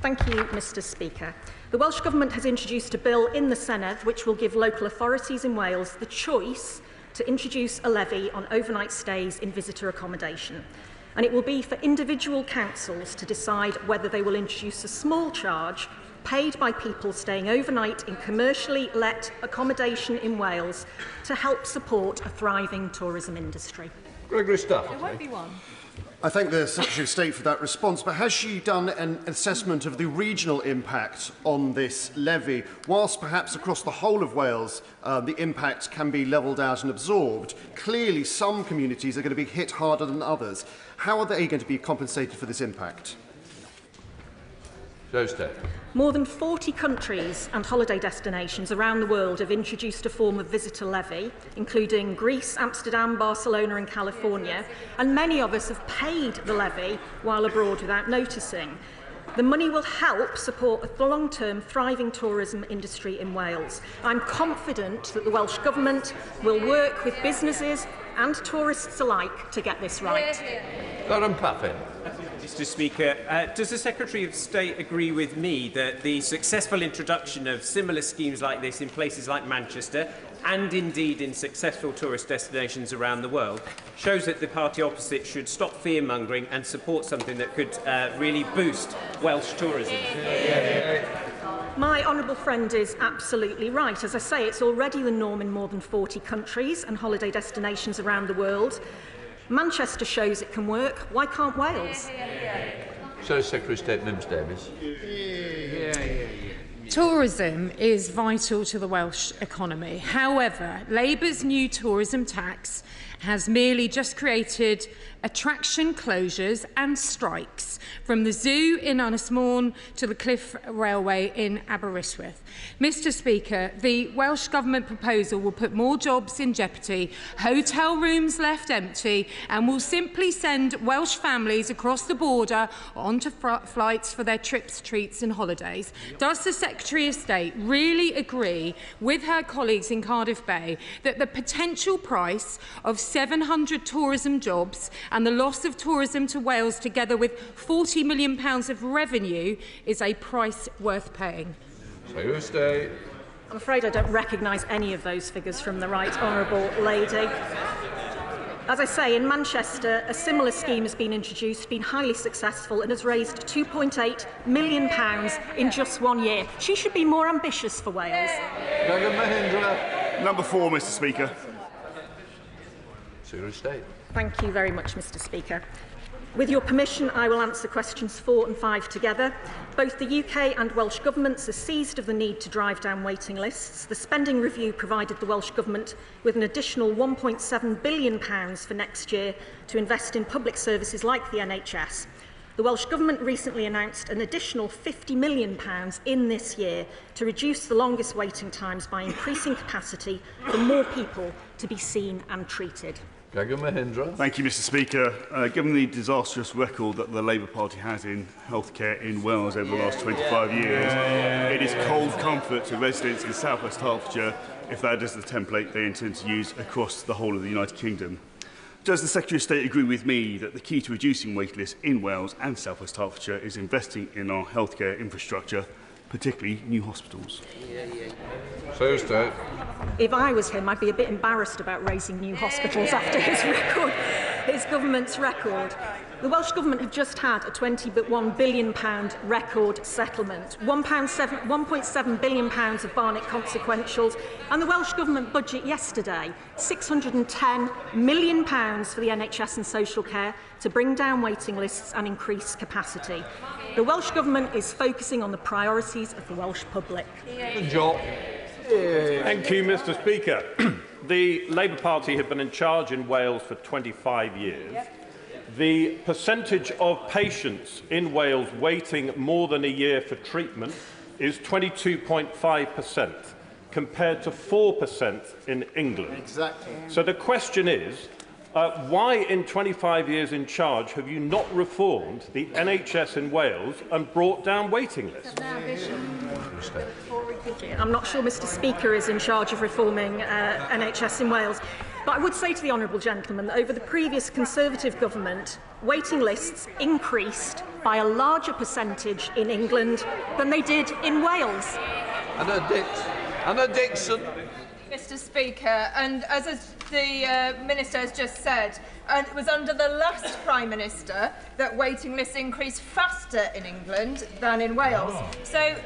Thank you, Mr Speaker. The Welsh Government has introduced a bill in the Senedd which will give local authorities in Wales the choice to introduce a levy on overnight stays in visitor accommodation. And it will be for individual councils to decide whether they will introduce a small charge paid by people staying overnight in commercially let accommodation in Wales to help support a thriving tourism industry. Gregory Staff. There won't be one. I thank the Secretary of State for that response, but has she done an assessment of the regional impact on this levy? Whilst perhaps across the whole of Wales the impact can be levelled out and absorbed, clearly some communities are going to be hit harder than others. How are they going to be compensated for this impact? More than 40 countries and holiday destinations around the world have introduced a form of visitor levy, including Greece, Amsterdam, Barcelona and California, and many of us have paid the levy while abroad without noticing. The money will help support a long-term thriving tourism industry in Wales. I'm confident that the Welsh Government will work with businesses and tourists alike to get this right. Lauren Puffin. Mr Speaker, does the Secretary of State agree with me that the successful introduction of similar schemes like this in places like Manchester and indeed in successful tourist destinations around the world shows that the party opposite should stop fear-mongering and support something that could really boost Welsh tourism? My honourable friend is absolutely right. As I say, it's already the norm in more than 40 countries and holiday destinations around the world. Manchester shows it can work. Why can't Wales? So, Secretary of State Mims Davies. Tourism is vital to the Welsh economy. However, Labour's new tourism tax has merely just created attraction closures and strikes, from the zoo in Ynysmôn to the Cliff Railway in Aberystwyth. Mr Speaker, the Welsh Government proposal will put more jobs in jeopardy, hotel rooms left empty, and will simply send Welsh families across the border onto flights for their trips, treats and holidays. Does the Secretary of State really agree with her colleagues in Cardiff Bay that the potential price of 700 tourism jobs and the loss of tourism to Wales, together with £40 million of revenue, is a price worth paying? Secretary of State. I'm afraid I don't recognise any of those figures from the right honourable lady. As I say, in Manchester, a similar scheme has been introduced, been highly successful, and has raised £2.8 million in just 1 year. She should be more ambitious for Wales. Number 4, Mr Speaker. Secretary of State. Thank you very much, Mr Speaker. With your permission, I will answer questions 4 and 5 together. Both the UK and Welsh Governments are seized of the need to drive down waiting lists. The spending review provided the Welsh Government with an additional £1.7 billion for next year to invest in public services like the NHS. The Welsh Government recently announced an additional £50 million in this year to reduce the longest waiting times by increasing capacity for more people to be seen and treated. Thank you, Mr Speaker. Given the disastrous record that the Labour Party has in healthcare in Wales over the last 25 years, it is cold comfort to residents in South West Hertfordshire if that is the template they intend to use across the whole of the United Kingdom. Does the Secretary of State agree with me that the key to reducing wait lists in Wales and South West Hertfordshire is investing in our healthcare infrastructure, particularly new hospitals? If I was him, I'd be a bit embarrassed about raising new hospitals after his government's record. The Welsh Government have just had a £21 billion record settlement, £1.7 billion of Barnett consequentials, and the Welsh Government budget yesterday, £610 million for the NHS and social care to bring down waiting lists and increase capacity. The Welsh Government is focusing on the priorities of the Welsh public. Thank you, Mr Speaker. The Labour Party have been in charge in Wales for 25 years. The percentage of patients in Wales waiting more than a year for treatment is 22.5%, compared to 4% in England. Exactly. So the question is, why in 25 years in charge have you not reformed the NHS in Wales and brought down waiting lists? I'm not sure Mr Speaker is in charge of reforming NHS in Wales. But I would say to the honourable gentleman that over the previous Conservative government, waiting lists increased by a larger percentage in England than they did in Wales. Anna Dixon. Mr. Speaker, and as the Minister has just said, it was under the last Prime Minister that waiting lists increased faster in England than in Wales. So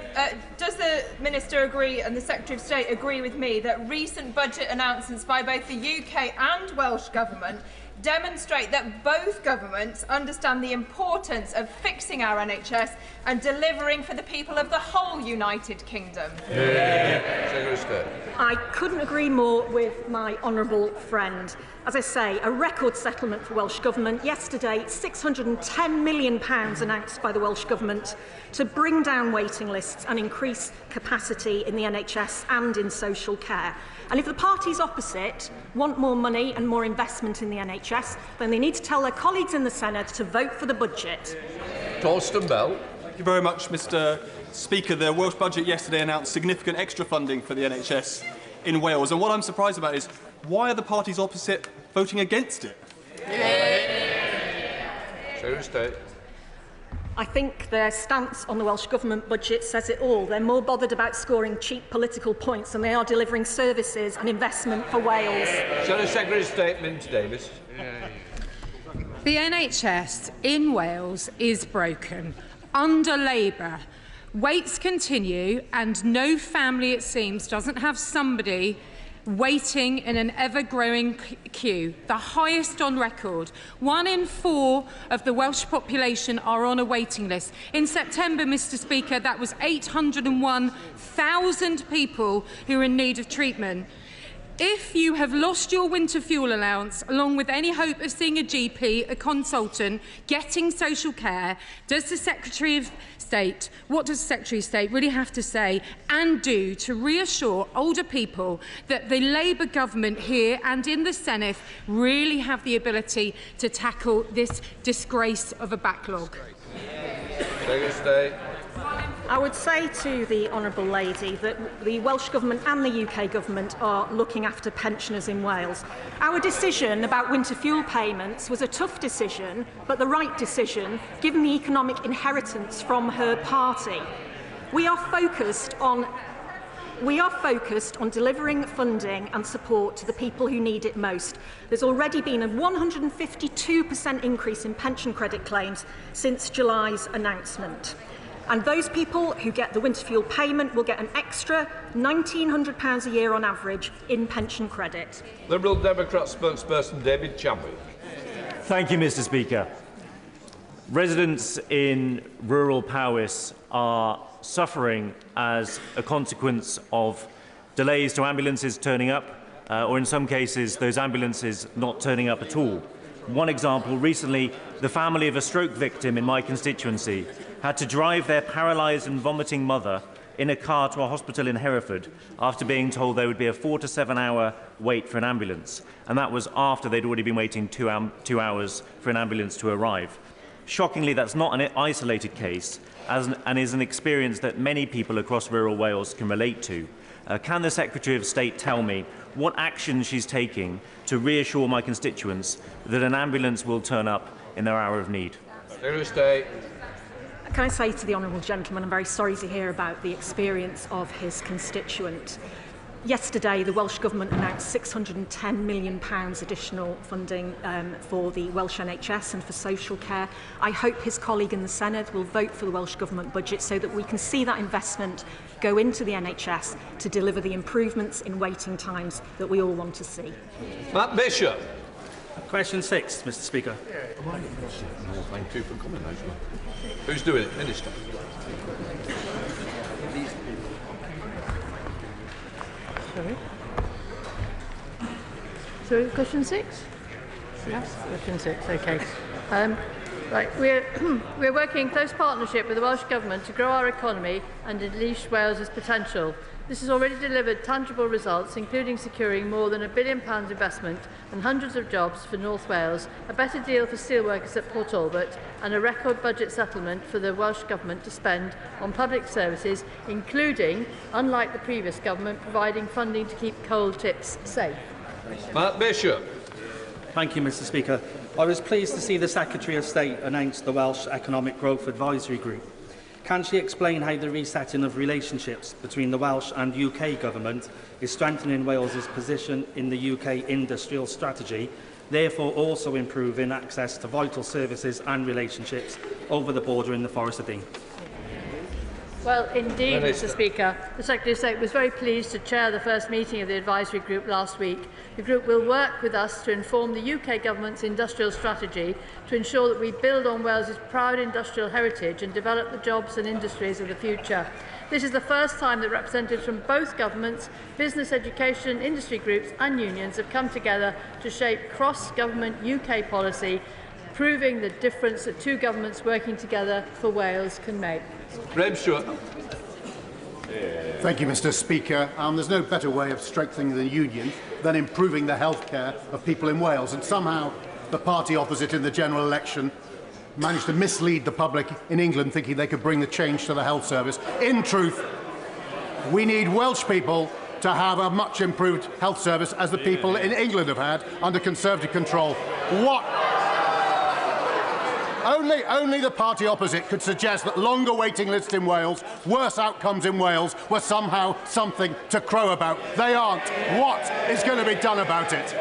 does the Minister agree and the Secretary of State agree with me that recent budget announcements by both the UK and Welsh Government demonstrate that both governments understand the importance of fixing our NHS and delivering for the people of the whole United Kingdom? Secretary of State. I couldn't agree more with my honourable friend. As I say, a record settlement for Welsh Government. Yesterday, £610 million announced by the Welsh Government to bring down waiting lists and increase capacity in the NHS and in social care. And if the parties opposite want more money and more investment in the NHS, then they need to tell their colleagues in the Senate to vote for the budget. Torsten Bell. Thank you very much, Mr. Speaker. The Welsh budget yesterday announced significant extra funding for the NHS in Wales. And what I'm surprised about is, why are the parties opposite voting against it? Secretary of State. I think their stance on the Welsh Government budget says it all. They're more bothered about scoring cheap political points than they are delivering services and investment for Wales. Secretary of State Minter Davies. The NHS in Wales is broken. Under Labour, waits continue and no family, it seems, doesn't have somebody waiting in an ever-growing queue, the highest on record. 1 in 4 of the Welsh population are on a waiting list. In September, Mr. Speaker, that was 801,000 people who are in need of treatment. If you have lost your winter fuel allowance, along with any hope of seeing a GP, a consultant, getting social care, does the Secretary of State, what does the Secretary of State really have to say and do to reassure older people that the Labour government here and in the Senate really have the ability to tackle this disgrace of a backlog? Secretary of State. I would say to the honourable lady that the Welsh Government and the UK Government are looking after pensioners in Wales. Our decision about winter fuel payments was a tough decision, but the right decision, given the economic inheritance from her party. We are focused on delivering funding and support to the people who need it most. There's already been a 152% increase in pension credit claims since July's announcement. And those people who get the winter fuel payment will get an extra £1,900 a year on average in pension credit. Liberal Democrat spokesperson David Chamwick. Thank you, Mr. Speaker. Residents in rural Powys are suffering as a consequence of delays to ambulances turning up, or in some cases, those ambulances not turning up at all. One example, recently, the family of a stroke victim in my constituency had to drive their paralysed and vomiting mother in a car to a hospital in Hereford after being told there would be a 4 to 7 hour wait for an ambulance. And that was after they'd already been waiting 2 hours for an ambulance to arrive. Shockingly, that's not an isolated case and is an experience that many people across rural Wales can relate to. Can the Secretary of State tell me what action she's taking to reassure my constituents that an ambulance will turn up in their hour of need? Secretary of State. Can I say to the honourable gentleman, I'm very sorry to hear about the experience of his constituent. Yesterday, the Welsh Government announced £610 million additional funding for the Welsh NHS and for social care. I hope his colleague in the Senate will vote for the Welsh Government budget so that we can see that investment go into the NHS to deliver the improvements in waiting times that we all want to see. Matt Bishop. Question 6, Mr. Speaker. Thank you for coming. Who's doing it? Minister. Sorry, question 6? Yes, question 6, okay. Right, we're working in close partnership with the Welsh Government to grow our economy and unleash Wales's potential. This has already delivered tangible results, including securing more than £1 billion investment and hundreds of jobs for North Wales, a better deal for steelworkers at Port Talbot, and a record budget settlement for the Welsh Government to spend on public services, including, unlike the previous government, providing funding to keep coal tips safe. Mark Bishop. Thank you, Mr. Speaker. I was pleased to see the Secretary of State announce the Welsh Economic Growth Advisory Group. Can she explain how the resetting of relationships between the Welsh and UK government is strengthening Wales's position in the UK industrial strategy, therefore also improving access to vital services and relationships over the border in the Forest of Dean? Well, indeed, Mr. Speaker, the Secretary of State was very pleased to chair the first meeting of the advisory group last week. The group will work with us to inform the UK Government's industrial strategy to ensure that we build on Wales's proud industrial heritage and develop the jobs and industries of the future. This is the first time that representatives from both governments, business, education, industry groups and unions have come together to shape cross-government UK policy, proving the difference that two governments working together for Wales can make. Graham Stewart. Thank you, Mr. Speaker. There's no better way of strengthening the union than improving the healthcare of people in Wales, and somehow the party opposite in the general election managed to mislead the public in England thinking they could bring the change to the health service. In truth, we need Welsh people to have a much improved health service as the people in England have had under Conservative control. What? Only the party opposite could suggest that longer waiting lists in Wales, worse outcomes in Wales, were somehow something to crow about. They aren't. What is going to be done about it?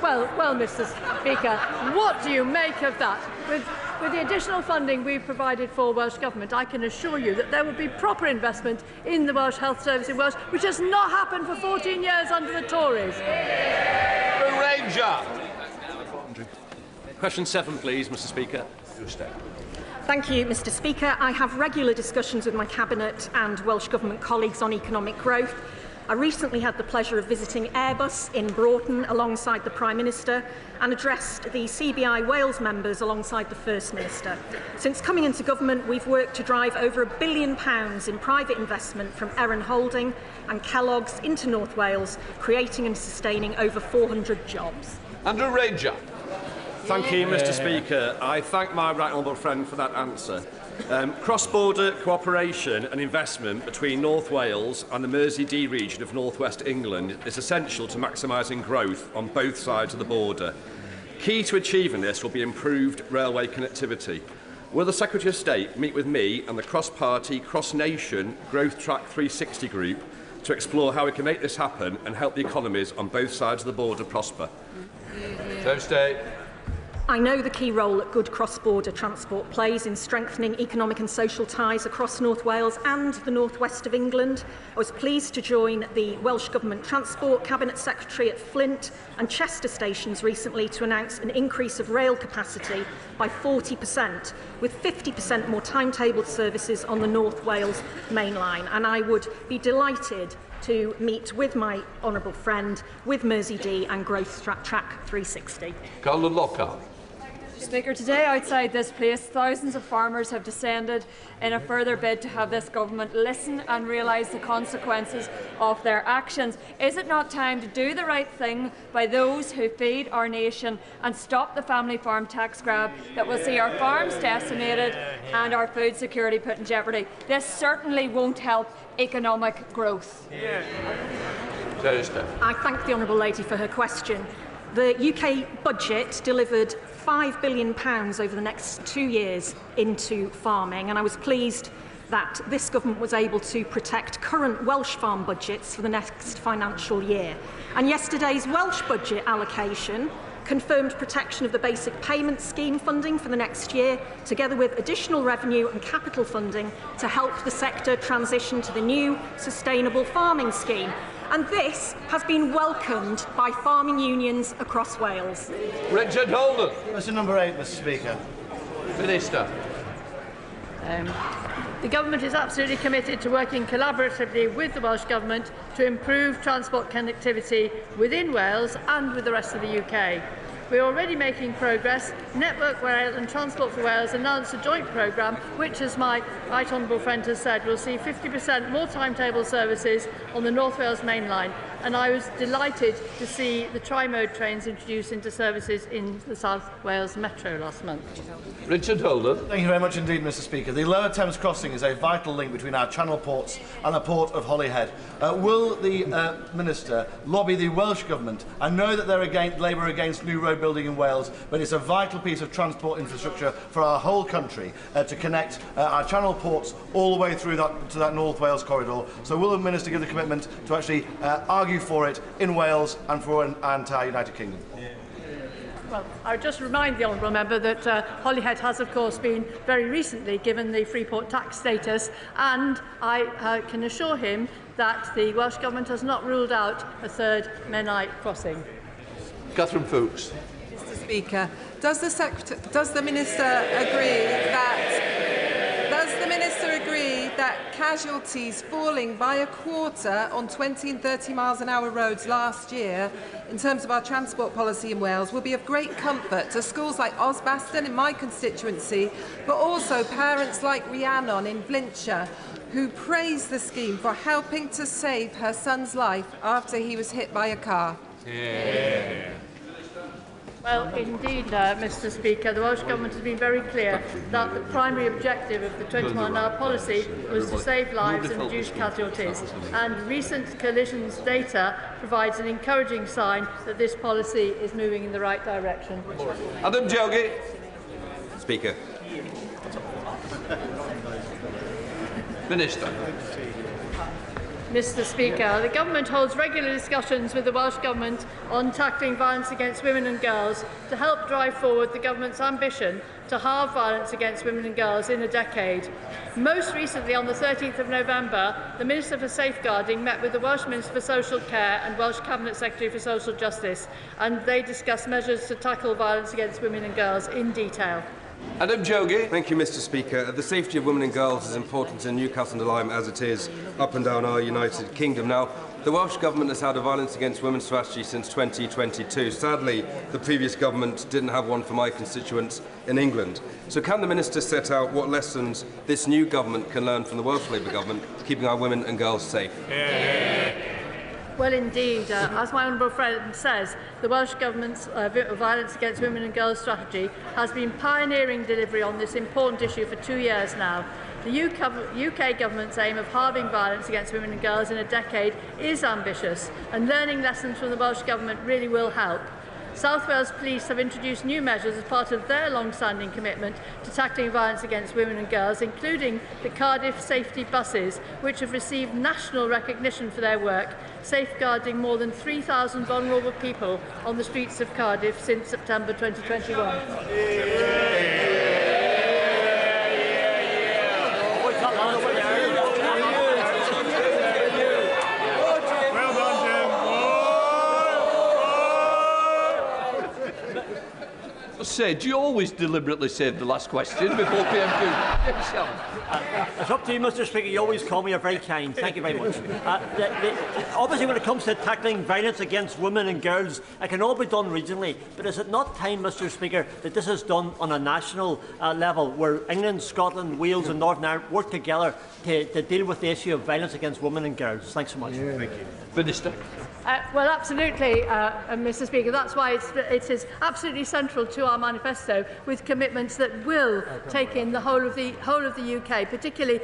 Well, Mr. Speaker, what do you make of that? With the additional funding we've provided for Welsh Government, I can assure you that there will be proper investment in the Welsh Health Service in Wales, which has not happened for 14 years under the Tories. Ranger. Question 7, please, Mr. Speaker. Thank you, Mr. Speaker. I have regular discussions with my Cabinet and Welsh Government colleagues on economic growth. I recently had the pleasure of visiting Airbus in Broughton alongside the Prime Minister and addressed the CBI Wales members alongside the First Minister. Since coming into government, we've worked to drive over £1 billion in private investment from Erin Holding and Kellogg's into North Wales, creating and sustaining over 400 jobs. Andrew Ranger. Thank you, Mr. Speaker. I thank my right honourable friend for that answer. Cross-border cooperation and investment between North Wales and the Mersey-Dee region of North West England is essential to maximising growth on both sides of the border. Key to achieving this will be improved railway connectivity. Will the Secretary of State meet with me and the cross-party, cross-nation Growth Track 360 group to explore how we can make this happen and help the economies on both sides of the border prosper? Thursday. I know the key role that good cross-border transport plays in strengthening economic and social ties across North Wales and the North West of England. I was pleased to join the Welsh Government Transport Cabinet Secretary at Flint and Chester stations recently to announce an increase of rail capacity by 40%, with 50% more timetabled services on the North Wales main line. And I would be delighted to meet with my honourable friend with Mersey-Dee and Growth Track 360. Colin Lockhart. Speaker, today outside this place, thousands of farmers have descended in a further bid to have this government listen and realise the consequences of their actions. Is it not time to do the right thing by those who feed our nation and stop the family farm tax grab that will see our farms decimated and our food security put in jeopardy? This certainly won't help economic growth. I thank the honourable lady for her question. The UK budget delivered £5 billion over the next 2 years into farming, and I was pleased that this government was able to protect current Welsh farm budgets for the next financial year. And yesterday's Welsh budget allocation confirmed protection of the basic payment scheme funding for the next year, together with additional revenue and capital funding to help the sector transition to the new sustainable farming scheme. And this has been welcomed by farming unions across Wales. Richard Holden. Question number 8, Mr. Speaker. Minister. The Government is absolutely committed to working collaboratively with the Welsh Government to improve transport connectivity within Wales and with the rest of the UK. We are already making progress. Network Rail and Transport for Wales announced a joint programme which, as my right honourable friend has said, will see 50% more timetable services on the North Wales main line. and I was delighted to see the tri-mode trains introduced into services in the South Wales Metro last month. Richard Holden. Thank you very much indeed, Mr. Speaker. The Lower Thames crossing is a vital link between our channel ports and the port of Holyhead. Will the Minister lobby the Welsh Government? I know that Labour are against new road building in Wales, but it's a vital piece of transport infrastructure for our whole country to connect our channel ports all the way through to that North Wales corridor. So will the Minister give the commitment to actually argue for it in Wales and for our entire United Kingdom? Well, I would just remind the honourable member that Holyhead has, of course, been very recently given the Freeport tax status, and I can assure him that the Welsh Government has not ruled out a third Menai crossing. Catherine Fuchs. Mr. Speaker, does the Minister agree that casualties falling by a quarter on 20 and 30 miles an hour roads last year in terms of our transport policy in Wales will be of great comfort to schools like Osbaston in my constituency, but also parents like Rhiannon in Flintshire, who praise the scheme for helping to save her son's life after he was hit by a car? Yeah. Well, indeed, Mr. Speaker, the Welsh Government has been very clear that the primary objective of the 20-mile-an-hour policy was to save lives and reduce casualties, and recent collisions data provides an encouraging sign that this policy is moving in the right direction. Adam Jogi. Speaker. Minister. Mr. Speaker, the Government holds regular discussions with the Welsh Government on tackling violence against women and girls to help drive forward the Government's ambition to halve violence against women and girls in a decade. Most recently, on the 13th of November, the Minister for Safeguarding met with the Welsh Minister for Social Care and Welsh Cabinet Secretary for Social Justice, and they discussed measures to tackle violence against women and girls in detail. Adam Jogi. Thank you, Mr. Speaker. The safety of women and girls is important in Newcastle and Lyme as it is up and down our United Kingdom. Now, the Welsh Government has had a violence against women strategy since 2022. Sadly, the previous government didn't have one for my constituents in England. So can the Minister set out what lessons this new government can learn from the Welsh Labour government, keeping our women and girls safe? Well, indeed, as my honourable friend says, the Welsh Government's violence against women and girls strategy has been pioneering delivery on this important issue for 2 years now. The UK Government's aim of halving violence against women and girls in a decade is ambitious, and learning lessons from the Welsh Government really will help. South Wales Police have introduced new measures as part of their long-standing commitment to tackling violence against women and girls, including the Cardiff Safety Buses, which have received national recognition for their work, safeguarding more than 3,000 vulnerable people on the streets of Cardiff since September 2021. Say, do you always deliberately save the last question before PMQ? It's up to you, Mr. Speaker. You always call me a very kind. Thank you very much. Obviously, when it comes to tackling violence against women and girls, it can all be done regionally. But is it not time, Mr. Speaker, that this is done on a national level, where England, Scotland, Wales and Northern Ireland work together to deal with the issue of violence against women and girls? Thanks so much. Yeah. Thank you. Minister. Well, absolutely, Mr. Speaker. That's why it is absolutely central to our manifesto, with commitments that will take in the whole of the UK, particularly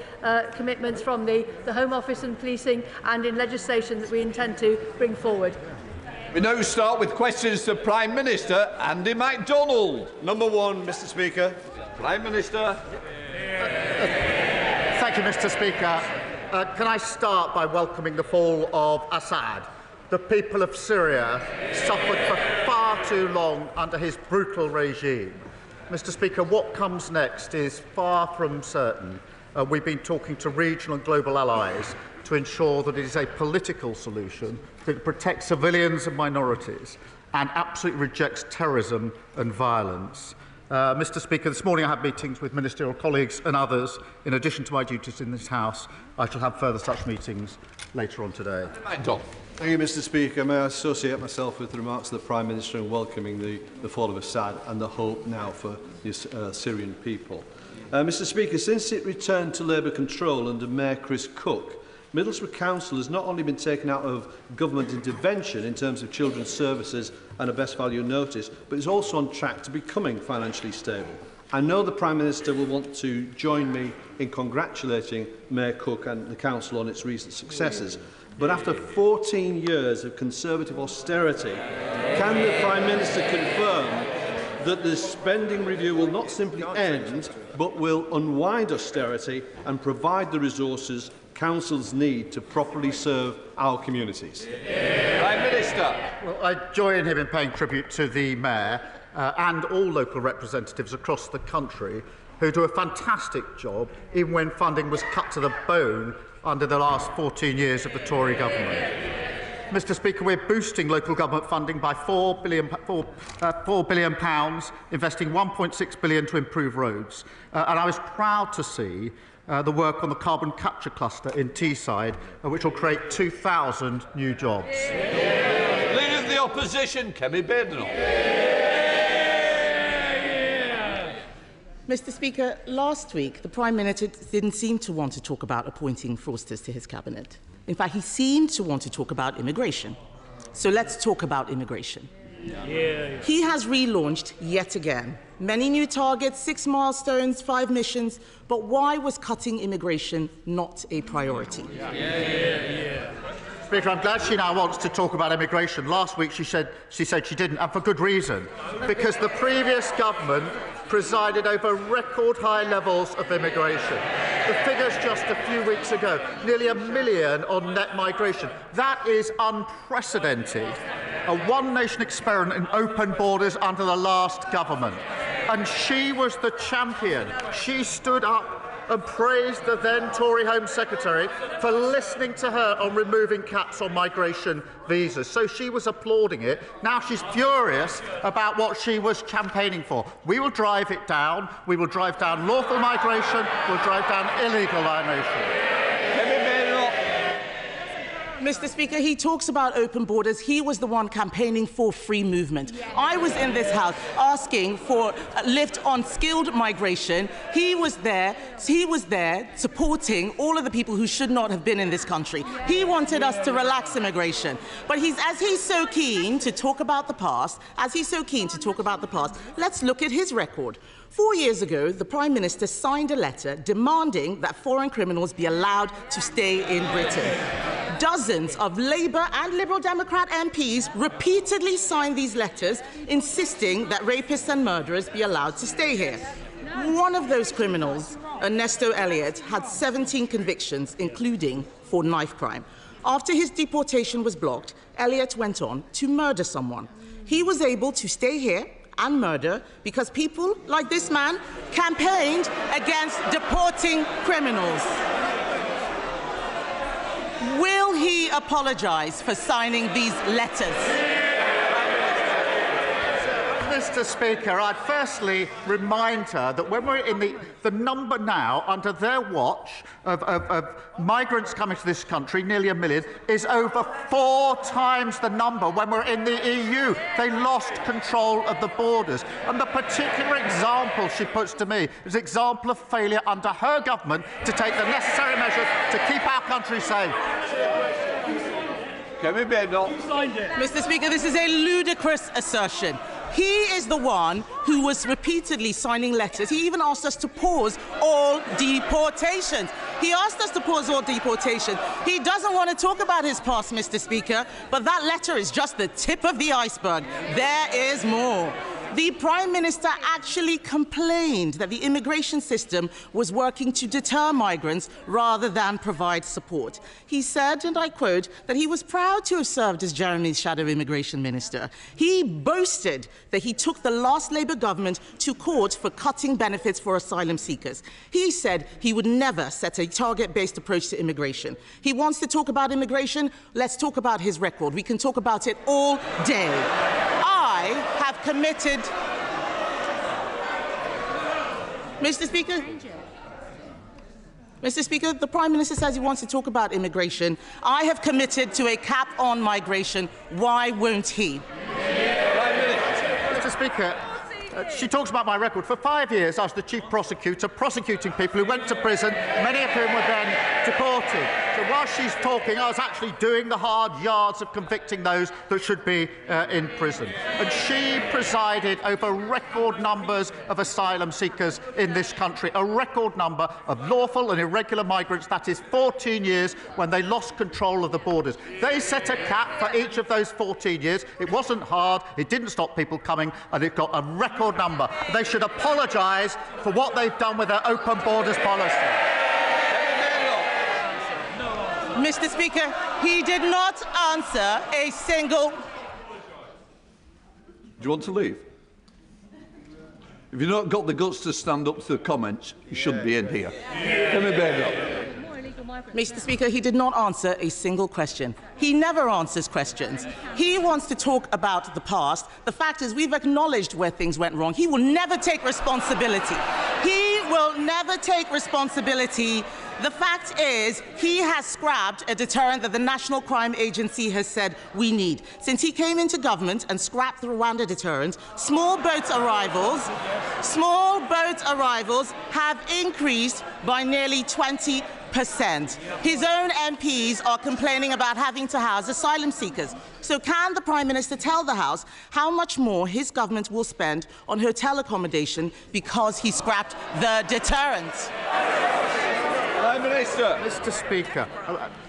commitments from the Home Office and policing, and in legislation that we intend to bring forward. We now start with questions to Prime Minister Andy MacDonald. Number one, Mr. Speaker. Prime Minister. Thank you, Mr. Speaker. Can I start by welcoming the fall of Assad? The people of Syria suffered for far too long under his brutal regime. Mr. Speaker, what comes next is far from certain. We've been talking to regional and global allies to ensure that it is a political solution that protects civilians and minorities and absolutely rejects terrorism and violence. Mr. Speaker, this morning I had meetings with ministerial colleagues and others. In addition to my duties in this House, I shall have further such meetings later on today. Thank you, Mr. Speaker. May I associate myself with the remarks of the Prime Minister in welcoming the fall of Assad and the hope now for the Syrian people. Mr. Speaker, since it returned to Labour control under Mayor Chris Cook, Middlesbrough Council has not only been taken out of government intervention in terms of children's services and a best value notice, but is also on track to becoming financially stable. I know the Prime Minister will want to join me in congratulating Mayor Cook and the Council on its recent successes. But after 14 years of Conservative austerity, can the Prime Minister confirm that the spending review will not simply end, but will unwind austerity and provide the resources councils need to properly serve our communities? Prime Minister. Well, I join him in paying tribute to the Mayor and all local representatives across the country who do a fantastic job even when funding was cut to the bone under the last 14 years of the Tory government. Mr Speaker, we're boosting local government funding by £4 billion, investing £1.6 billion to improve roads. And I was proud to see the work on the carbon capture cluster in Teesside, which will create 2,000 new jobs. Leader of the Opposition, Kemi Badenoch. Mr Speaker, last week the Prime Minister didn't seem to want to talk about appointing fraudsters to his cabinet. In fact, he seemed to want to talk about immigration. So let's talk about immigration. He has relaunched yet again. Many new targets, 6 milestones, 5 missions. But why was cutting immigration not a priority? Speaker, I'm glad she now wants to talk about immigration. Last week she said she didn't, and for good reason. Because the previous government presided over record high levels of immigration. The figures just a few weeks ago, nearly 1 million on net migration. That is unprecedented. A one-nation experiment in open borders under the last government. And she was the champion. She stood up and praised the then Tory Home Secretary for listening to her on removing caps on migration visas. So she was applauding it. Now she's furious about what she was campaigning for. We will drive it down. We will drive down lawful migration. We'll drive down illegal migration. Mr Speaker, he talks about open borders. He was the one campaigning for free movement. I was in this House asking for a lift on skilled migration. He was there supporting all of the people who should not have been in this country. He wanted us to relax immigration. But as he's so keen to talk about the past, let's look at his record. 4 years ago, the Prime Minister signed a letter demanding that foreign criminals be allowed to stay in Britain. Dozens of Labour and Liberal Democrat MPs repeatedly signed these letters insisting that rapists and murderers be allowed to stay here. One of those criminals, Ernesto Elliott, had 17 convictions, including for knife crime. After his deportation was blocked, Elliott went on to murder someone. He was able to stay here and murder because people like this man campaigned against deporting criminals. Will he apologise for signing these letters? Mr Speaker, I'd firstly remind her that when we're in the number now, under their watch, of migrants coming to this country, nearly 1 million, is over 4 times the number when we're in the EU. They lost control of the borders. And the particular example she puts to me is an example of failure under her government to take the necessary measures to keep our country safe. Mr Speaker, this is a ludicrous assertion. He is the one who was repeatedly signing letters. He even asked us to pause all deportations. He doesn't want to talk about his past, Mr Speaker, but that letter is just the tip of the iceberg. There is more. The Prime Minister actually complained that the immigration system was working to deter migrants rather than provide support. He said, and I quote, that he was proud to have served as Jeremy's shadow immigration minister. He boasted that he took the last Labour government to court for cutting benefits for asylum seekers. He said he would never set a target-based approach to immigration. He wants to talk about immigration. Let's talk about his record. We can talk about it all day. I have committed... Mr. Speaker, the Prime Minister says he wants to talk about immigration. I have committed to a cap on migration. Why won't he? Mr. Speaker, She talks about my record. For 5 years, I was the chief prosecutor, prosecuting people who went to prison, many of whom were then deported. So while she's talking, I was actually doing the hard yards of convicting those that should be in prison. And she presided over record numbers of asylum seekers in this country, a record number of lawful and irregular migrants. That is 14 years when they lost control of the borders. They set a cap for each of those 14 years. It wasn't hard, it didn't stop people coming, and it got a record number. They should apologise for what they've done with their open borders policy. Mr. Speaker, he did not answer a single... Do you want to leave? If you've not got the guts to stand up to the comments, you shouldn't be in here. Let me beg up. Mr. Speaker, he did not answer a single question. He never answers questions. He wants to talk about the past. The fact is, we've acknowledged where things went wrong. He will never take responsibility. He will never take responsibility. The fact is, he has scrapped a deterrent that the National Crime Agency has said we need. Since he came into government and scrapped the Rwanda deterrent, small boat arrivals have increased by nearly 20%. His own MPs are complaining about having to house asylum seekers. So can the Prime Minister tell the House how much more his government will spend on hotel accommodation because he scrapped the deterrent? Prime Minister. Mr. Speaker,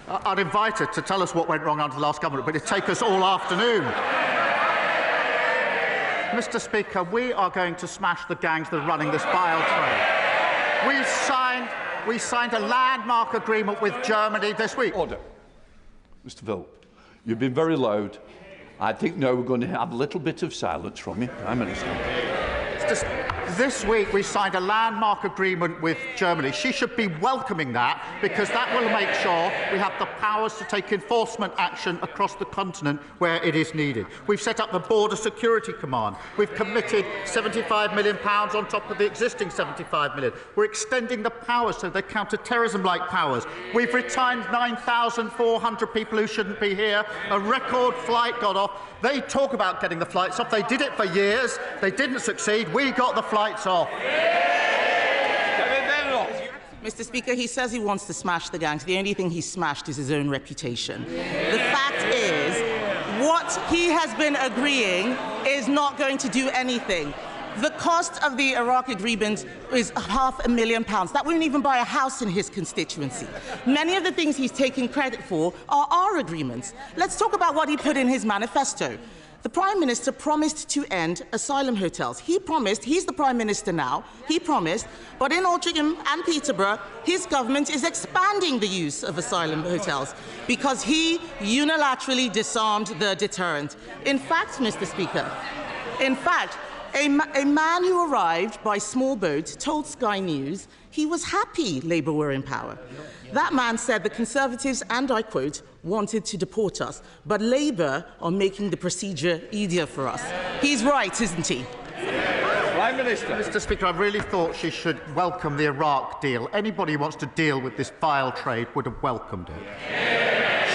I'd invite her to tell us what went wrong under the last government, but it'd take us all afternoon. Mr. Speaker, we are going to smash the gangs that are running this vile trade. We signed a landmark agreement with Germany this week. Order. Mr. Philp, you've been very loud. I think now we're going to have a little bit of silence from you, Prime Minister. This week we signed a landmark agreement with Germany. She should be welcoming that, because that will make sure we have the powers to take enforcement action across the continent where it is needed. We've set up the Border Security Command. We've committed £75 million on top of the existing £75 million. We're extending the powers so they're counter-terrorism-like powers. We've retained 9,400 people who shouldn't be here. A record flight got off. They talk about getting the flights off. They did it for years. They didn't succeed. We got the flights off. Mr. Speaker, he says he wants to smash the gangs. The only thing he smashed is his own reputation. The fact is, what he has been agreeing is not going to do anything. The cost of the Iraq agreement is £500,000. That wouldn't even buy a house in his constituency. Many of the things he's taking credit for are our agreements. Let's talk about what he put in his manifesto. The Prime Minister promised to end asylum hotels. He promised, he's the Prime Minister now, he promised, but in Altrincham and Peterborough, his government is expanding the use of asylum hotels because he unilaterally disarmed the deterrent. In fact, Mr. Speaker, a man who arrived by small boat told Sky News he was happy Labour were in power. That man said the Conservatives, and I quote, wanted to deport us, but Labour are making the procedure easier for us. He's right, isn't he? Prime Minister. Mr. Speaker, I really thought she should welcome the Iraq deal. Anybody who wants to deal with this vile trade would have welcomed it.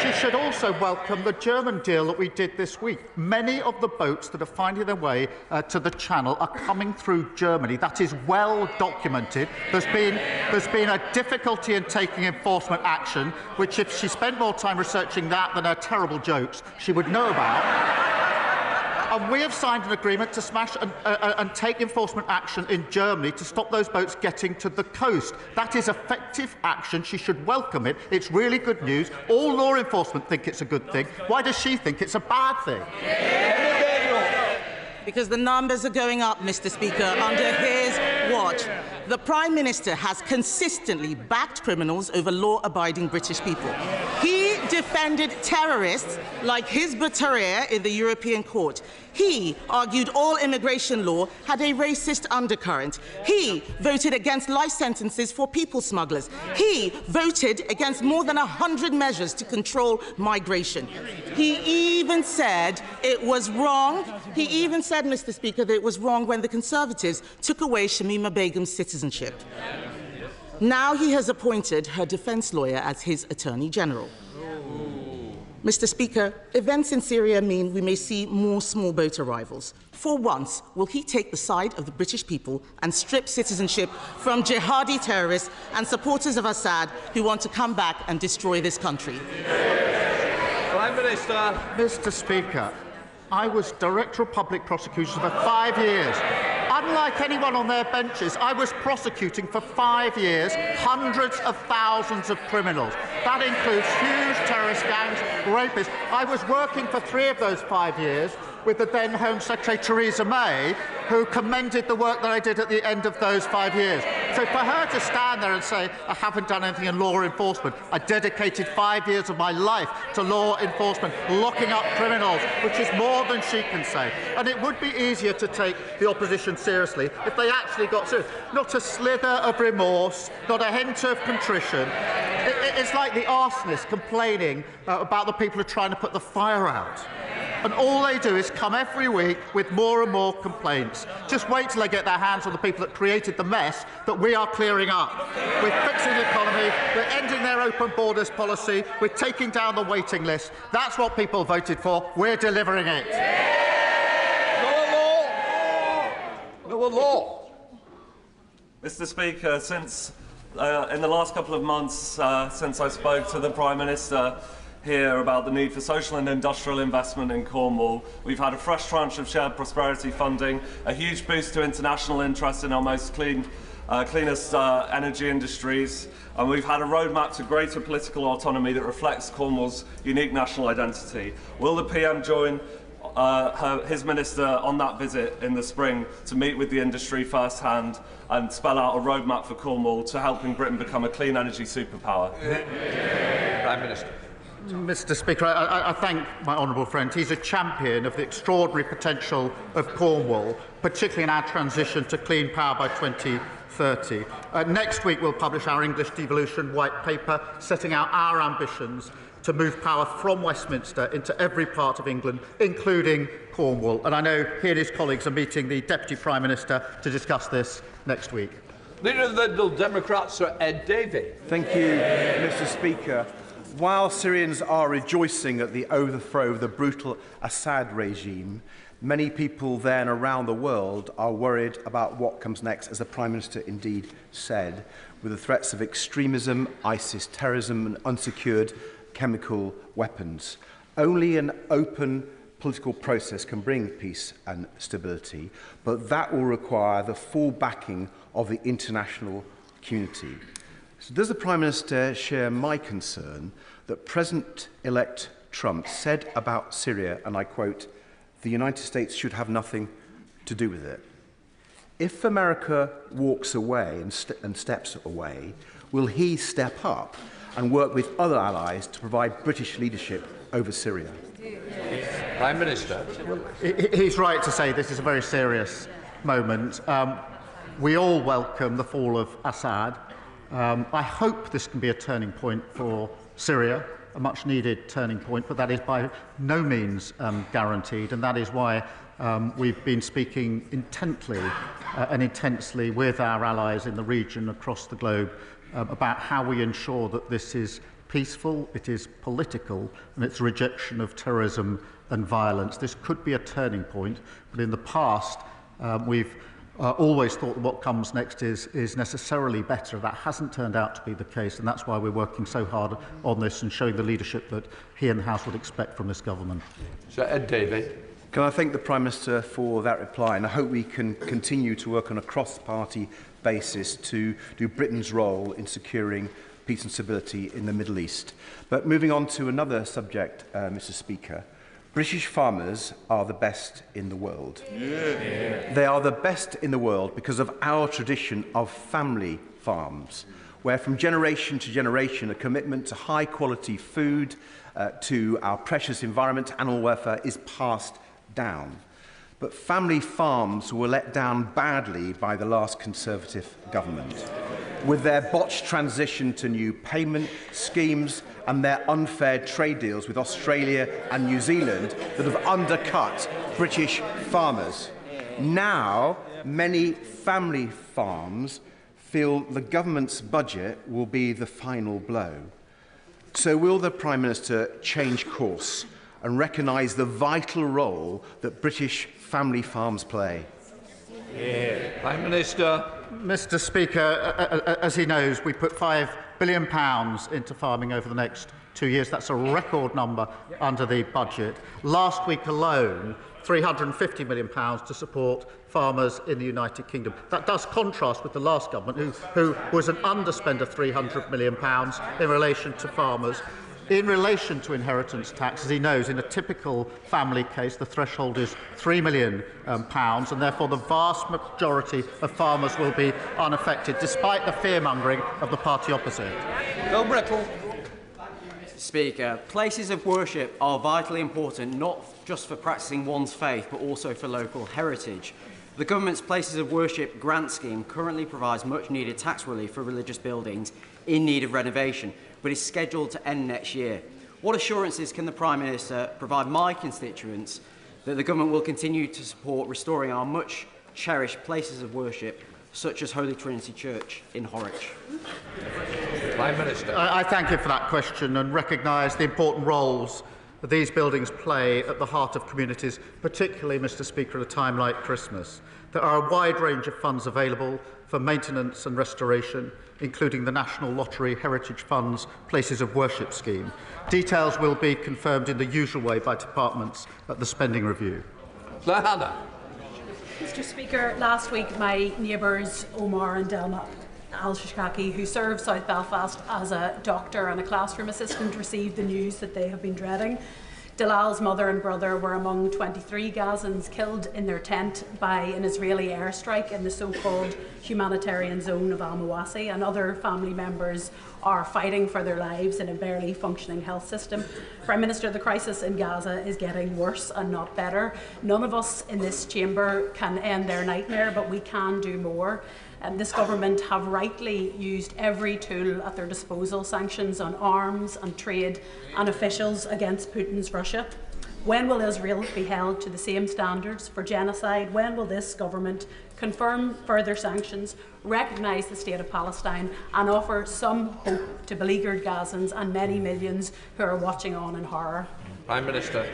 She should also welcome the German deal that we did this week. Many of the boats that are finding their way to the Channel are coming through Germany. That is well documented. There's been a difficulty in taking enforcement action, which if she spent more time researching that than her terrible jokes, she would know about. And we have signed an agreement to smash and take enforcement action in Germany to stop those boats getting to the coast. That is effective action. She should welcome it. It's really good news. All law enforcement think it's a good thing. Why does she think it's a bad thing? Because the numbers are going up, Mr. Speaker, under his watch. The Prime Minister has consistently backed criminals over law-abiding British people. He defended terrorists like Hizb ut-Tahrir in the European Court. He argued all immigration law had a racist undercurrent. He voted against life sentences for people smugglers. He voted against more than 100 measures to control migration. He even said it was wrong. He even said, Mr. Speaker, that it was wrong when the Conservatives took away Shamima Begum's citizenship. Now he has appointed her defence lawyer as his Attorney General. Mr. Speaker, events in Syria mean we may see more small boat arrivals. For once, will he take the side of the British people and strip citizenship from jihadi terrorists and supporters of Assad who want to come back and destroy this country? Prime Minister. Mr. Speaker, I was Director of Public Prosecution for 5 years. Unlike anyone on their benches, I was prosecuting for 5 years hundreds of thousands of criminals. That includes huge terrorist gangs, rapists. I was working for 3 of those 5 years with the then Home Secretary Theresa May, who commended the work that I did at the end of those 5 years. So for her to stand there and say, I haven't done anything in law enforcement, I dedicated 5 years of my life to law enforcement, locking up criminals, which is more than she can say. And it would be easier to take the opposition seriously if they actually got serious. Not a slither of remorse, not a hint of contrition. It's like the arsonist complaining about the people who are trying to put the fire out. And all they do is come every week with more and more complaints. Just wait till they get their hands on the people that created the mess that we are clearing up. We're fixing the economy, we're ending their open borders policy, we're taking down the waiting list. That's what people voted for. We're delivering it. No law. Mr. Speaker, since in the last couple of months, since I spoke to the Prime Minister here about the need for social and industrial investment in Cornwall, we've had a fresh tranche of shared prosperity funding, a huge boost to international interest in our most cleanest energy industries, and we've had a roadmap to greater political autonomy that reflects Cornwall's unique national identity. Will the PM join his minister on that visit in the spring to meet with the industry firsthand and spell out a roadmap for Cornwall to helping Britain become a clean energy superpower? Prime Minister. Mr. Speaker, I thank my honourable friend. He's a champion of the extraordinary potential of Cornwall, particularly in our transition to clean power by 2030. Next week we'll publish our English devolution white paper, setting out our ambitions to move power from Westminster into every part of England, including Cornwall. And I know he and his colleagues are meeting the Deputy Prime Minister to discuss this next week. Leader of the Liberal Democrats, Sir Ed Davey. Thank you, Mr. Speaker. While Syrians are rejoicing at the overthrow of the brutal Assad regime, many people there and around the world are worried about what comes next, as the Prime Minister indeed said, with the threats of extremism, ISIS terrorism and unsecured chemical weapons. Only an open political process can bring peace and stability, but that will require the full backing of the international community. So does the Prime Minister share my concern that President-elect Trump said about Syria, and I quote, "The United States should have nothing to do with it"? If America walks away and steps away, will he step up and work with other allies to provide British leadership over Syria? Prime Minister. He's right to say this is a very serious moment. We all welcome the fall of Assad. I hope this can be a turning point for Syria, a much-needed turning point, but that is by no means guaranteed, and that is why we've been speaking intently and intensely with our allies in the region across the globe about how we ensure that this is peaceful, it is political, and it's a rejection of terrorism and violence. This could be a turning point, but in the past we've always thought that what comes next is necessarily better. That hasn't turned out to be the case, and that's why we're working so hard on this and showing the leadership that he and the House would expect from this government. Sir Ed Davey. Can I thank the Prime Minister for that reply, and I hope we can continue to work on a cross-party basis to do Britain's role in securing peace and stability in the Middle East. But moving on to another subject, Mr. Speaker, British farmers are the best in the world. Yeah. They are the best in the world because of our tradition of family farms, where from generation to generation a commitment to high-quality food, to our precious environment, animal welfare, is passed down. But family farms were let down badly by the last Conservative government, with their botched transition to new payment schemes and their unfair trade deals with Australia and New Zealand that have undercut British farmers. Now, many family farms feel the government's budget will be the final blow. So will the Prime Minister change course and recognise the vital role that British family farms play? Prime Minister. Mr. Speaker, as he knows, we put £5 billion into farming over the next 2 years. That's a record number under the budget. Last week alone, £350 million to support farmers in the United Kingdom. That does contrast with the last government, who was an underspend of £300 million in relation to farmers. In relation to inheritance tax, as he knows, in a typical family case, the threshold is £3 million, and therefore the vast majority of farmers will be unaffected, despite the fear-mongering of the party opposite. Bill Brittle. Mr. Speaker, places of worship are vitally important, not just for practising one's faith, but also for local heritage. The government's Places of Worship grant scheme currently provides much-needed tax relief for religious buildings in need of renovation, but is scheduled to end next year. What assurances can the Prime Minister provide my constituents that the government will continue to support restoring our much-cherished places of worship, such as Holy Trinity Church in Horwich? Prime Minister. I thank you for that question and recognise the important roles that these buildings play at the heart of communities, particularly, Mr. Speaker, at a time like Christmas. There are a wide range of funds available for maintenance and restoration, including the National Lottery Heritage Fund's Places of Worship scheme. Details will be confirmed in the usual way by departments at the spending review. Mr. Speaker, last week my neighbours Omar and Delma Al-Shishkaki, who serve South Belfast as a doctor and a classroom assistant, received the news that they have been dreading. Dalal's mother and brother were among 23 Gazans killed in their tent by an Israeli airstrike in the so-called humanitarian zone of Al-Mawasi, and other family members are fighting for their lives in a barely functioning health system. Prime Minister, the crisis in Gaza is getting worse and not better. None of us in this chamber can end their nightmare, but we can do more. This government have rightly used every tool at their disposal, sanctions on arms and trade and officials against Putin's Russia. When will Israel be held to the same standards for genocide? When will this government confirm further sanctions, recognise the state of Palestine and offer some hope to beleaguered Gazans and many millions who are watching on in horror? Prime Minister.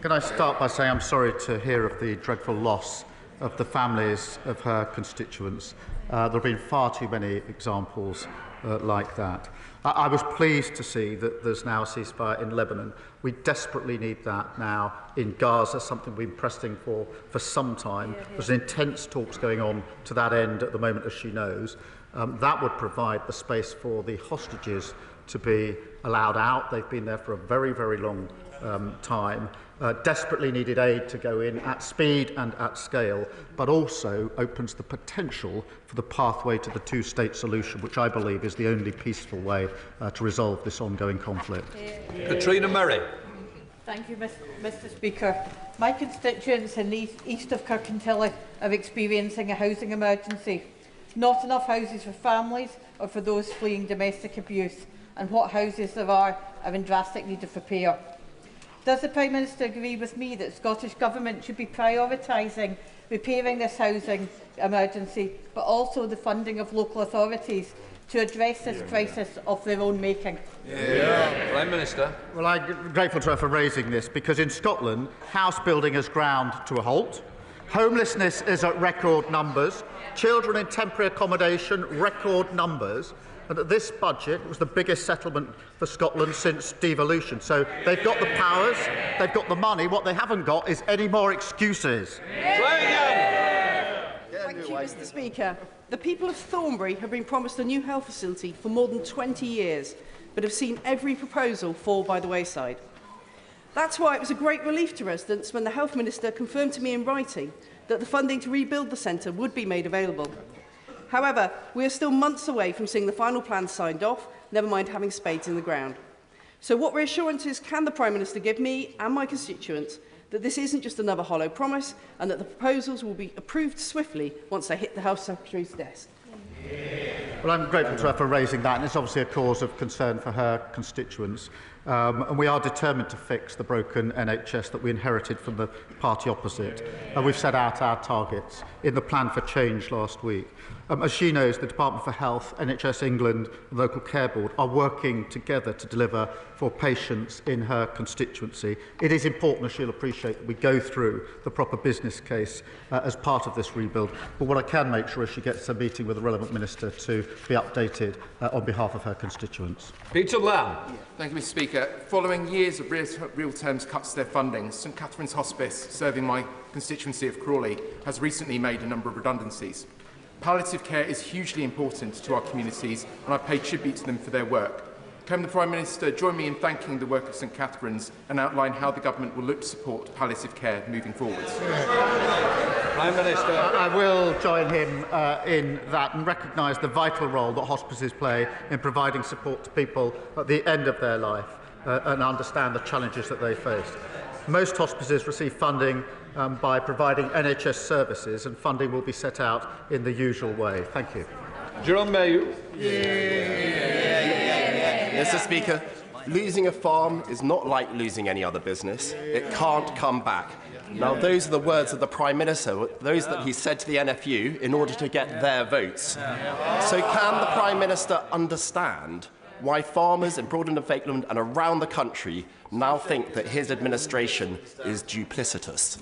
Can I start by saying I'm sorry to hear of the dreadful loss of the families of her constituents. There have been far too many examples like that. I was pleased to see that there's now a ceasefire in Lebanon. We desperately need that now in Gaza, something we've been pressing for some time. There's intense talks going on to that end at the moment, as she knows. That would provide the space for the hostages to be allowed out. They've been there for a very, very long time. Desperately needed aid to go in at speed and at scale, but also opens the potential for the pathway to the two-state solution, which I believe is the only peaceful way to resolve this ongoing conflict. Katrina Murray. Thank you, Mr. Speaker. My constituents in the east of Kirkintilly are experiencing a housing emergency. Not enough houses for families or for those fleeing domestic abuse, and what houses there are in drastic need of repair. Does the Prime Minister agree with me that the Scottish Government should be prioritising repairing this housing emergency, but also the funding of local authorities to address this crisis of their own making? Prime Minister. Well, I'm grateful to her for raising this, because in Scotland, house building has ground to a halt. Homelessness is at record numbers. Children in temporary accommodation, record numbers. And at this budget, it was the biggest settlement for Scotland since devolution. So they've got the powers, they've got the money. What they haven't got is any more excuses. Thank you, Mr. Speaker. The people of Thornbury have been promised a new health facility for more than 20 years, but have seen every proposal fall by the wayside. That's why it was a great relief to residents when the Health Minister confirmed to me in writing that the funding to rebuild the centre would be made available. However, we are still months away from seeing the final plans signed off, never mind having spades in the ground. So what reassurances can the Prime Minister give me and my constituents that this isn't just another hollow promise, and that the proposals will be approved swiftly once they hit the Health Secretary's desk? Well, I'm grateful to her for raising that, and it's obviously a cause of concern for her constituents. and we are determined to fix the broken NHS that we inherited from the party opposite. We've set out our targets in the Plan for Change last week. As she knows, the Department for Health, NHS England and Local Care Board are working together to deliver for patients in her constituency. It is important, as she'll appreciate, that we go through the proper business case as part of this rebuild. But what I can make sure is she gets a meeting with the relevant minister to be updated on behalf of her constituents. Peter Lamb. Thank you, Mr. Speaker. Following years of real terms cuts to their funding, St Catherine's Hospice, serving my constituency of Crawley, has recently made a number of redundancies. Palliative care is hugely important to our communities, and I pay tribute to them for their work. Can the Prime Minister join me in thanking the work of St Catherine's and outline how the Government will look to support palliative care moving forwards? Prime Minister. I will join him in that and recognise the vital role that hospices play in providing support to people at the end of their life and understand the challenges that they face. Most hospices receive funding by providing NHS services, and funding will be set out in the usual way. Thank you. Jerome Mayu. Mr. Speaker, losing a farm is not like losing any other business. It can't come back. Now, those are the words of the Prime Minister, those that he said to the NFU in order to get their votes. So can the Prime Minister understand why farmers in Broadland and Falkland and around the country now think that his administration is duplicitous?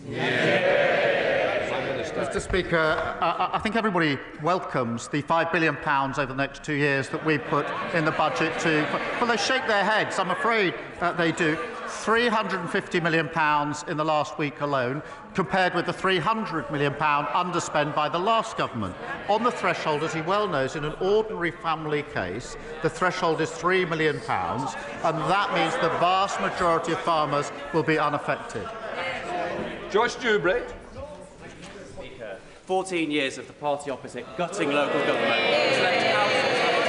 Mr. Speaker, I think everybody welcomes the £5 billion over the next 2 years that we put in the budget to... Well, they shake their heads. I'm afraid they do. £350 million in the last week alone, compared with the £300 million underspent by the last government. On the threshold, as he well knows, in an ordinary family case, the threshold is £3 million, and that means the vast majority of farmers will be unaffected. Joyce Dewbray. 14 years of the party opposite gutting local government has led councils having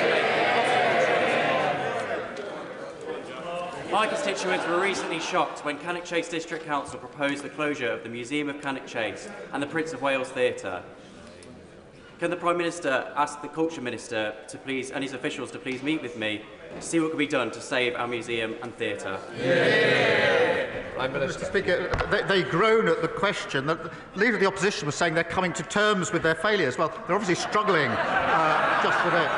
to make. My constituents were recently shocked when Cannock Chase District Council proposed the closure of the Museum of Cannock Chase and the Prince of Wales Theatre. Can the Prime Minister ask the Culture Minister to please, and his officials to please meet with me to see what can be done to save our museum and theatre? Mr. Speaker, they groan at the question. The Leader of the Opposition was saying they're coming to terms with their failures. Well, they're obviously struggling just with it.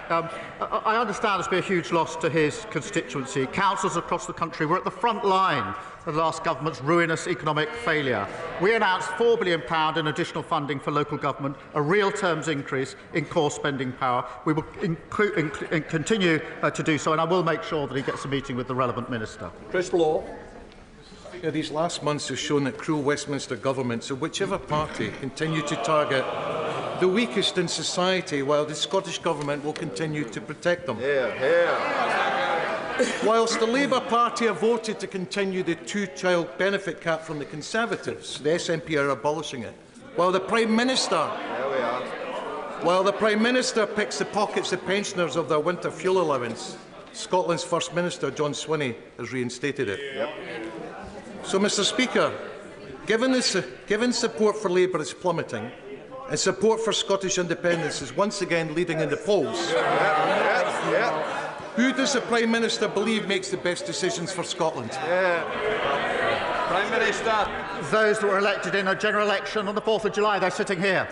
I understand it's been a huge loss to his constituency. Councils across the country were at the front line of the last government's ruinous economic failure. We announced £4 billion in additional funding for local government, a real terms increase in core spending power. We will continue to do so, and I will make sure that he gets a meeting with the relevant minister. Chris Law. These last months have shown that cruel Westminster governments of whichever party continue to target the weakest in society, while the Scottish Government will continue to protect them. Whilst the Labour Party have voted to continue the two-child benefit cap from the Conservatives, the SNP are abolishing it. While the Prime Minister picks the pockets of pensioners of their winter fuel allowance, Scotland's First Minister, John Swinney, has reinstated it. So, Mr. Speaker, given support for Labour is plummeting, and support for Scottish independence is once again leading in the polls, who does the Prime Minister believe makes the best decisions for Scotland? Prime Minister. Those that were elected in a general election on the 4th of July, they're sitting here.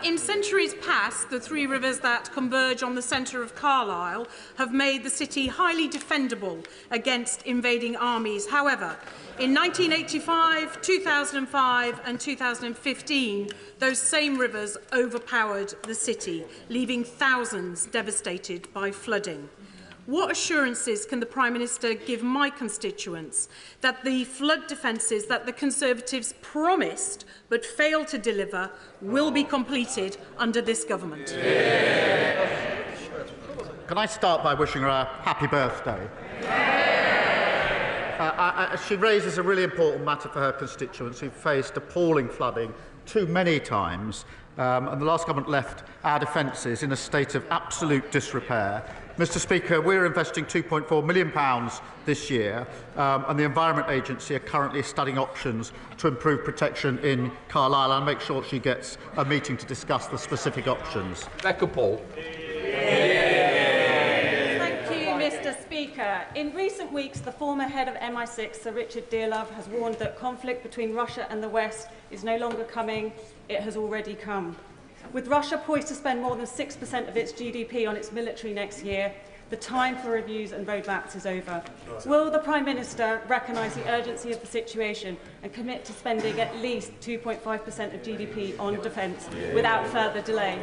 In centuries past, the three rivers that converge on the centre of Carlisle have made the city highly defendable against invading armies. However, in 1985, 2005 and 2015, those same rivers overpowered the city, leaving thousands devastated by flooding. What assurances can the Prime Minister give my constituents that the flood defences that the Conservatives promised but failed to deliver will be completed under this government? Can I start by wishing her a happy birthday? She raises a really important matter for her constituents who faced appalling flooding too many times, and the last government left our defences in a state of absolute disrepair. Mr Speaker, we're investing £2.4 million this year, and the Environment Agency are currently studying options to improve protection in Carlisle. I'll make sure she gets a meeting to discuss the specific options. Becca Paul. Thank you, Mr Speaker. In recent weeks, the former head of MI6, Sir Richard Dearlove, has warned that conflict between Russia and the West is no longer coming, it has already come. With Russia poised to spend more than 6% of its GDP on its military next year, the time for reviews and roadmaps is over. Will the Prime Minister recognise the urgency of the situation and commit to spending at least 2.5% of GDP on defence without further delay?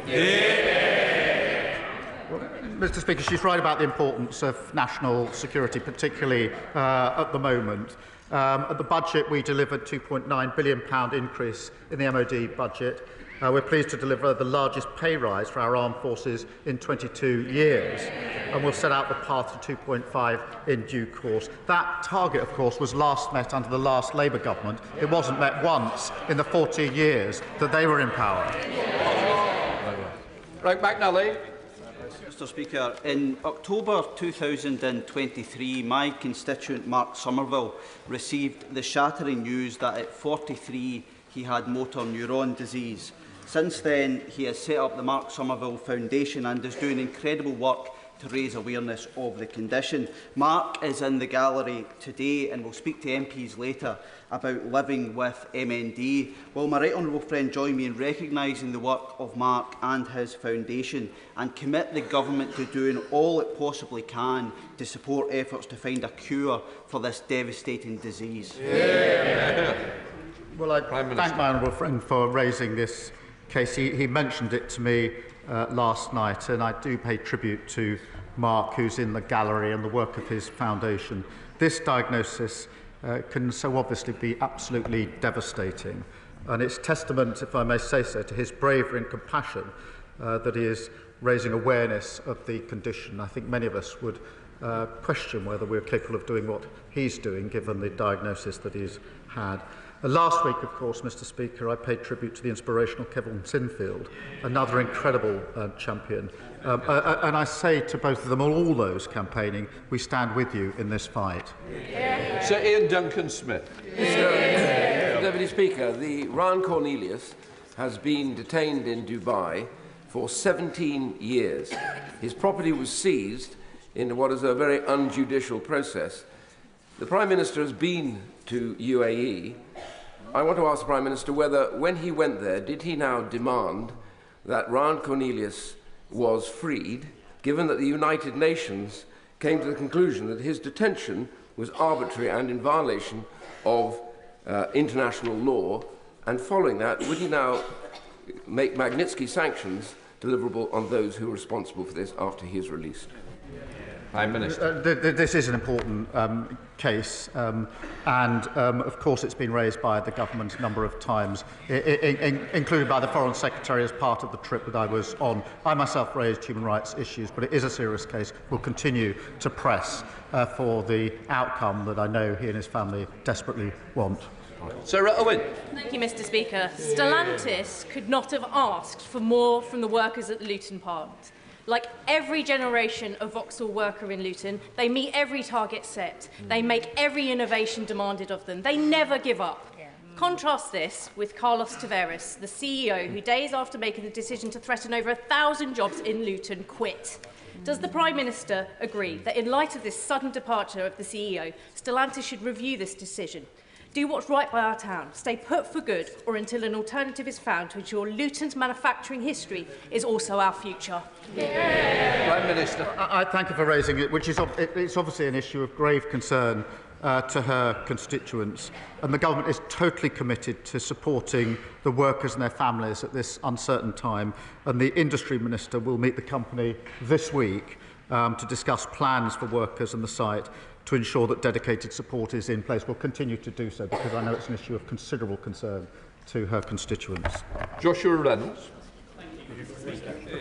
Well, Mr Speaker, she's right about the importance of national security, particularly at the moment. At the budget, we delivered £2.9 billion increase in the MOD budget. We're pleased to deliver the largest pay rise for our armed forces in 22 years, and we'll set out the path to 2.5 in due course. That target, of course, was last met under the last Labour government. It wasn't met once in the 14 years that they were in power. Right, McNally. Mr Speaker, in October 2023, my constituent Mark Somerville received the shattering news that at 43 he had motor neuron disease. Since then, he has set up the Mark Somerville Foundation and is doing incredible work to raise awareness of the condition. Mark is in the gallery today and will speak to MPs later about living with MND. Will my right honourable friend join me in recognising the work of Mark and his foundation and commit the government to doing all it possibly can to support efforts to find a cure for this devastating disease? Well, I thank my honourable friend for raising this case. He mentioned it to me last night, and I do pay tribute to Mark, who's in the gallery, and the work of his foundation. This diagnosis can so obviously be absolutely devastating, and it's testament, if I may say so, to his bravery and compassion that he is raising awareness of the condition. I think many of us would question whether we're capable of doing what he's doing, given the diagnosis that he's had. Last week, of course, Mr Speaker, I paid tribute to the inspirational Kevin Sinfield, another incredible champion. And I say to both of them, all those campaigning, we stand with you in this fight. Sir Ian Duncan-Smith. Mr Deputy Speaker, the Ron Cornelius has been detained in Dubai for 17 years. His property was seized in what is a very unjudicial process. The Prime Minister has been to UAE. I want to ask the Prime Minister whether, when he went there, did he now demand that Ron Cornelius was freed, given that the United Nations came to the conclusion that his detention was arbitrary and in violation of international law, and following that, would he now make Magnitsky sanctions deliverable on those who are responsible for this after he is released? Prime Minister. This is an important case, and of course it's been raised by the government a number of times, including by the Foreign Secretary as part of the trip that I was on. I myself raised human rights issues, but it is a serious case. We'll continue to press for the outcome that I know he and his family desperately want. Sarah Owen. Thank you, Mr Speaker. Stellantis could not have asked for more from the workers at the Luton plant. Like every generation of Vauxhall worker in Luton, they meet every target set. They make every innovation demanded of them. They never give up. Contrast this with Carlos Tavares, the CEO, who days after making the decision to threaten over 1,000 jobs in Luton, quit. Does the Prime Minister agree that in light of this sudden departure of the CEO, Stellantis should review this decision? Do what's right by our town, stay put for good, or until an alternative is found to ensure Luton's manufacturing history is also our future? Prime Minister. I thank you for raising it, which is it's obviously an issue of grave concern to her constituents, and the government is totally committed to supporting the workers and their families at this uncertain time, and the Industry Minister will meet the company this week to discuss plans for workers and the site to ensure that dedicated support is in place. We'll continue to do so because I know it's an issue of considerable concern to her constituents. Joshua Reynolds. Thank you.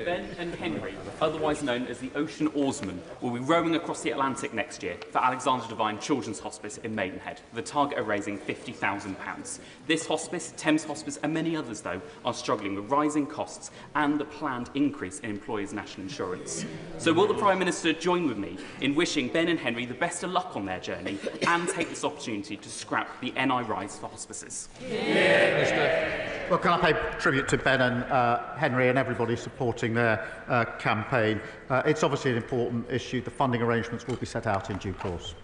Ben and Henry, otherwise known as the Ocean Oarsmen, will be rowing across the Atlantic next year for Alexander Devine Children's Hospice in Maidenhead, with a target of raising £50,000. This hospice, Thames Hospice and many others, though, are struggling with rising costs and the planned increase in employers' national insurance. So will the Prime Minister join with me in wishing Ben and Henry the best of luck on their journey and take this opportunity to scrap the NI rise for hospices? Well, can I pay tribute to Ben and Henry and everybody supporting their campaign? It's obviously an important issue. The funding arrangements will be set out in due course.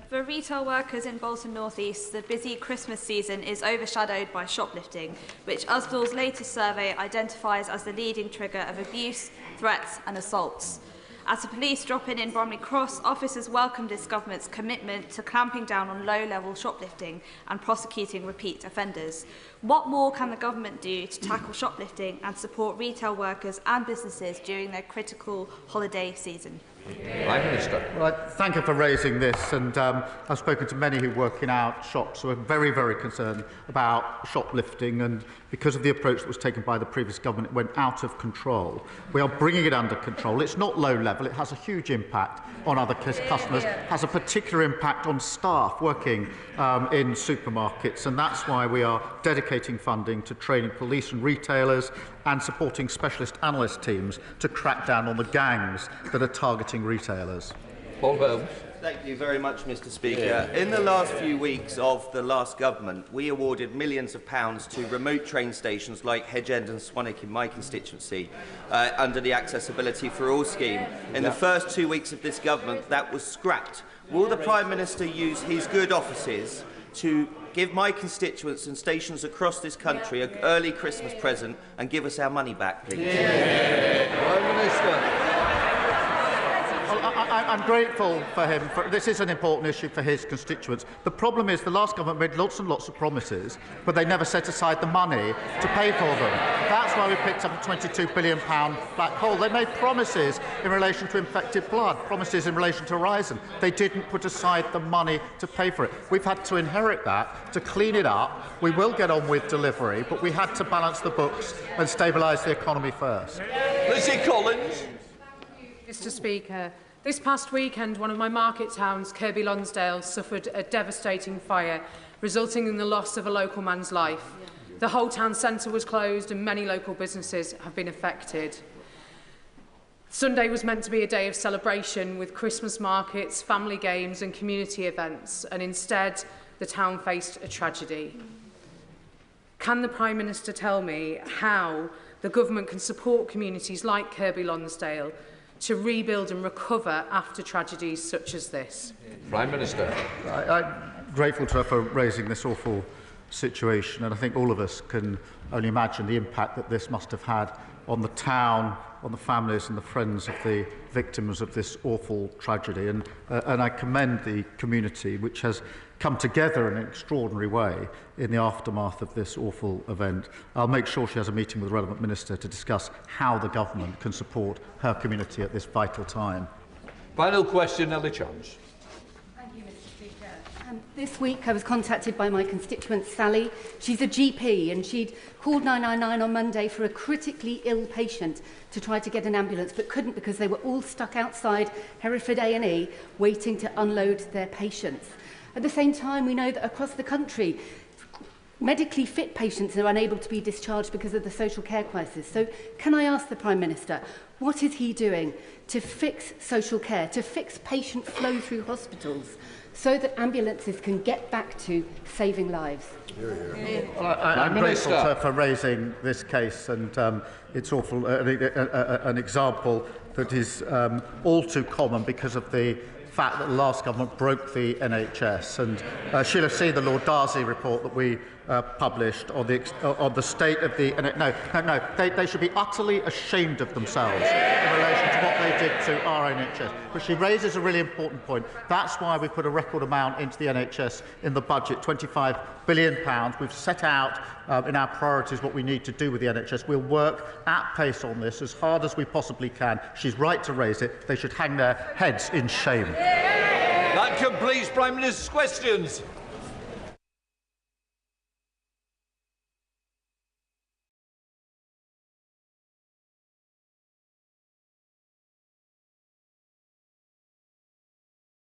For retail workers in Bolton North East, the busy Christmas season is overshadowed by shoplifting, which Usdall's latest survey identifies as the leading trigger of abuse, threats and assaults. As the police drop in Bromley Cross, officers welcomed this government's commitment to clamping down on low-level shoplifting and prosecuting repeat offenders. What more can the government do to tackle shoplifting and support retail workers and businesses during their critical holiday season? Prime Minister. Well, I thank you for raising this, and I've spoken to many who work in our shops who are very, very concerned about shoplifting, and because of the approach that was taken by the previous government, it went out of control. We are bringing it under control. It's not low level. It has a huge impact on other customers, has a particular impact on staff working in supermarkets, and that's why we are dedicating funding to training police and retailers and supporting specialist analyst teams to crack down on the gangs that are targeting retailers. Paul Holmes. Thank you very much, Mr. Speaker. In the last few weeks of the last government, we awarded millions of pounds to remote train stations like Hedge End and Swanwick in my constituency under the Accessibility for All scheme. In the first 2 weeks of this government, that was scrapped. Will the Prime Minister use his good offices to give my constituents and stations across this country an early Christmas present and give us our money back, please? Prime Minister. I'm grateful for him. This is an important issue for his constituents. The problem is the last government made lots and lots of promises, but they never set aside the money to pay for them. That's why we picked up a £22 billion black hole. They made promises in relation to infected blood, promises in relation to Horizon. They didn't put aside the money to pay for it. We've had to inherit that, to clean it up. We will get on with delivery, but we had to balance the books and stabilise the economy first. Lizzie Collins. Mr. Speaker, this past weekend, one of my market towns, Kirkby Lonsdale, suffered a devastating fire, resulting in the loss of a local man's life. The whole town centre was closed and many local businesses have been affected. Sunday was meant to be a day of celebration with Christmas markets, family games and community events, and instead the town faced a tragedy. Can the Prime Minister tell me how the government can support communities like Kirkby Lonsdale to rebuild and recover after tragedies such as this? Prime Minister. I'm grateful to her for raising this awful situation, and I think all of us can only imagine the impact that this must have had on the town, on the families and the friends of the victims of this awful tragedy. And I commend the community, which has come together in an extraordinary way in the aftermath of this awful event. I'll make sure she has a meeting with the relevant minister to discuss how the government can support her community at this vital time. Final question, Ellie Chance. Thank you, Mr. Speaker. This week I was contacted by my constituent Sally. She's a GP and she'd called 999 on Monday for a critically ill patient to try to get an ambulance, but couldn't because they were all stuck outside Hereford A&E waiting to unload their patients. At the same time, we know that across the country, medically fit patients are unable to be discharged because of the social care crisis. So can I ask the Prime Minister, what is he doing to fix social care, to fix patient flow through hospitals, so that ambulances can get back to saving lives? Well, I'm grateful to her for raising this case, and it's awful, an example that is all too common because of the fact that the last government broke the NHS, and she'll have seen the Lord Darcy report that we published on the state of the... They should be utterly ashamed of themselves in relation to what they did to our NHS. But she raises a really important point. That's why we put a record amount into the NHS in the budget, £25 billion. We've set out in our priorities what we need to do with the NHS. We'll work at pace on this as hard as we possibly can. She's right to raise it. They should hang their heads in shame. That completes Prime Minister's questions.